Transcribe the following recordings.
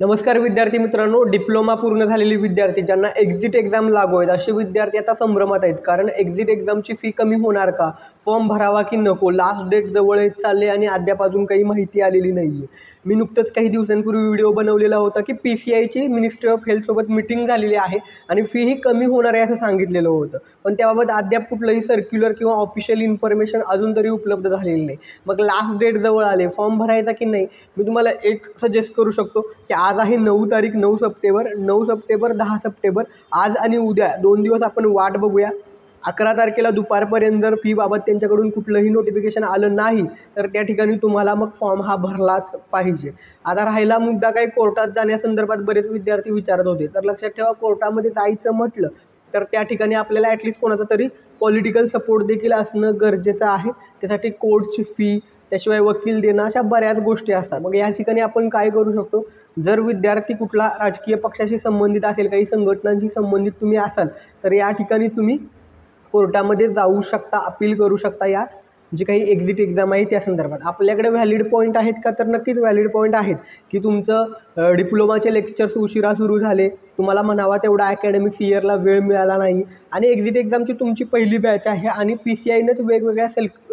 नमस्कार विद्यार्थी मित्रांनो, डिप्लोमा पूर्ण झालेले विद्यार्थी ज्यांना एक्झिट एक्झाम लागू आहेत असे विद्यार्थी आता संभ्रमात आहेत. कारण एक्झिट एक्झामची फी कमी होणार का, फॉर्म भरावा की नको, लास्ट डेट जवळ येत चालले आणि अद्याप अजून काही माहिती आलेली नाही आहे. मी नुकतंच काही दिवसांपूर्वी व्हिडिओ बनवलेला होता की PCIची मिनिस्ट्री ऑफ हेल्थसोबत मीटिंग झालेली आहे आणि फी ही कमी होणार आहे असं सांगितलेलं होतं. पण त्याबाबत अद्याप कुठलंही सर्क्युलर किंवा ऑफिशियल इन्फॉर्मेशन अजून तरी उपलब्ध झालेली नाही. मग लास्ट डेट जवळ आले, फॉर्म भरायचा की नाही, मी तुम्हाला एक सजेस्ट करू शकतो की आज आहे 9 तारीख, 9 सप्टेंबर, 9 सप्टेंबर, 10 सप्टेंबर, आज आणि उद्या 2 दिवस आपण वाट बघूया. 11 तारखेला दुपारपर्यंत जर फीबाबत त्यांच्याकडून कुठलंही नोटिफिकेशन आलं नाही तर त्या ठिकाणी तुम्हाला मग फॉर्म हा भरलाच पाहिजे. आता राहिला मुद्दा काही कोर्टात जाण्यासंदर्भात बरेच विद्यार्थी विचारत होते. तर लक्षात ठेवा, कोर्टामध्ये जायचं म्हटलं तर त्या ठिकाणी आपल्याला ॲटलिस्ट कोणाचा तरी पॉलिटिकल सपोर्ट देखील असणं गरजेचं आहे. त्यासाठी कोर्टची फी, त्याशिवाय वकील देणं, अशा बऱ्याच गोष्टी असतात. मग या ठिकाणी आपण काय करू शकतो, जर विद्यार्थी कुठला राजकीय पक्षाशी संबंधित असेल, काही संघटनांशी संबंधित तुम्ही असाल तर या ठिकाणी तुम्ही कोर्टामध्ये जाऊ शकता, अपील करू शकता. या जी काही एक्झिट एक्झाम आहे त्या संदर्भात आपल्याकडे व्हॅलिड पॉईंट आहेत का, तर नक्कीच व्हॅलिड पॉईंट आहेत की तुमचं डिप्लोमाचे लेक्चर्स उशिरा सुरू झाले, तुम्हाला म्हणावा तेवढा अकॅडमिक्स इयरला वेळ मिळाला नाही आणि एक्झिट एक्झामची तुमची पहिली बॅच आहे आणि PCIनंच वेगवेगळ्या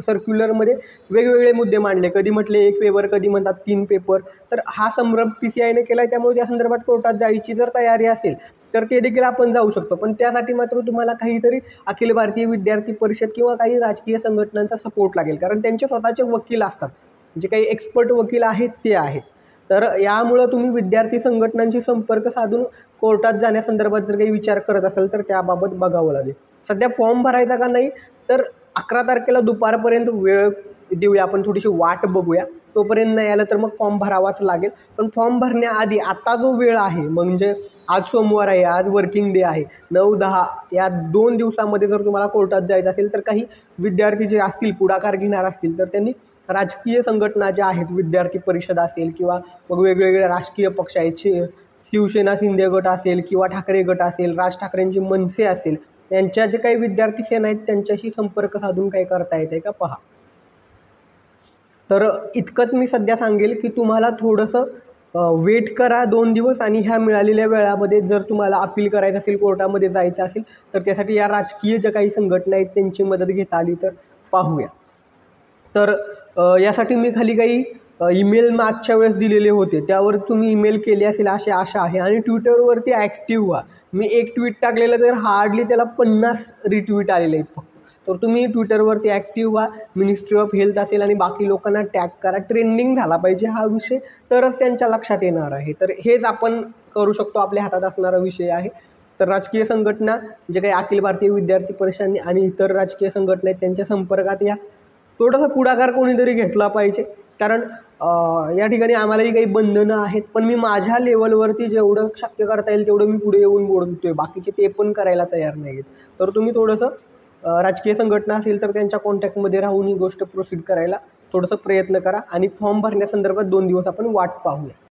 सर्क्युलरमध्ये वेगवेगळे मुद्दे मांडले. कधी म्हटले 1 पेपर, कधी म्हणतात 3 पेपर. तर हा संभ्रम PCIने केला आहे. त्यामुळे त्या संदर्भात कोर्टात जायची जर तयारी असेल तर ते देखील आपण जाऊ शकतो. पण त्यासाठी मात्र तुम्हाला काहीतरी अखिल भारतीय विद्यार्थी परिषद किंवा काही राजकीय संघटनांचा सपोर्ट लागेल. कारण त्यांचे स्वतःचे वकील असतात, जे काही एक्सपर्ट वकील आहेत ते आहेत. तर यामुळं तुम्ही विद्यार्थी संघटनांशी संपर्क साधून कोर्टात जाण्यासंदर्भात जर काही विचार करत असाल तर त्याबाबत बघावं लागेल. सध्या फॉर्म भरायचा का नाही, तर 11 तारखेला दुपारपर्यंत वेळ देऊया, आपण थोडीशी वाट बघूया. तोपर्यंत नाही आलं तर मग फॉर्म भरावाच लागेल. पण फॉर्म भरण्याआधी आता जो वेळ आहे, म्हणजे आज सोमवार आहे, आज वर्किंग डे आहे, 9-10 या 2 दिवसामध्ये जर तुम्हाला कोर्टात जायचं असेल तर काही विद्यार्थी जे असतील, पुढाकार घेणार असतील, तर त्यांनी राजकीय संघटना ज्या आहेत, विद्यार्थी परिषद असेल किंवा मग वेगवेगळे राजकीय पक्ष आहेत, शिवसेना शिंदे गट असेल किंवा ठाकरे गट असेल, राज ठाकरेंची मनसे असेल, यांच्या जे काही विद्यार्थी सेना आहेत त्यांच्याशी संपर्क साधून काय करता येते का पहा. तर इतकंच मी सध्या सांगेल की तुम्हाला थोडंसं वेट करा 2 दिवस आणि ह्या मिळालेल्या वेळामध्ये जर तुम्हाला अपील करायचं असेल, कोर्टामध्ये जायचं असेल तर त्यासाठी या राजकीय ज्या काही संघटना आहेत त्यांची मदत घेता आली तर पाहूया. तर यासाठी मी खाली काही ईमेल मागच्या वेळेस दिलेले होते, त्यावर तुम्ही ईमेल केले असेल अशी आशा आहे. आणि ट्विटरवरती ॲक्टिव्ह व्हा. मी एक ट्विट टाकलेलं तर हार्डली त्याला 50 रिट्विट आलेले आहेत फक्त. तर तुम्ही ट्विटरवरती ॲक्टिव्ह व्हा, मिनिस्ट्री ऑफ हेल्थ असेल आणि बाकी लोकांना टॅग करा. ट्रेंडिंग झाला पाहिजे हा विषय, तरच त्यांच्या लक्षात येणार आहे. तर हेच आपण करू शकतो, आपल्या हातात असणारा विषय आहे. तर राजकीय संघटना, जे काही अखिल भारतीय विद्यार्थी परिषद आणि इतर राजकीय संघटना आहेत त्यांच्या संपर्कात या. थोडासा पुढाकार कोणीतरी घेतला पाहिजे. कारण या ठिकाणी आम्हालाही काही बंधनं आहेत, पण मी माझ्या लेवलवरती जेवढं शक्य करता येईल तेवढं मी पुढे येऊन बोलतो आहे. बाकीचे ते पण करायला तयार नाही आहेत. तर तुम्ही थोडंसं राजकीय संघटना असेल तर त्यांच्या कॉन्टॅक्टमध्ये राहून ही गोष्ट प्रोसीड करायला थोडंसं प्रयत्न करा आणि फॉर्म भरण्यासंदर्भात 2 दिवस आपण वाट पाहूया.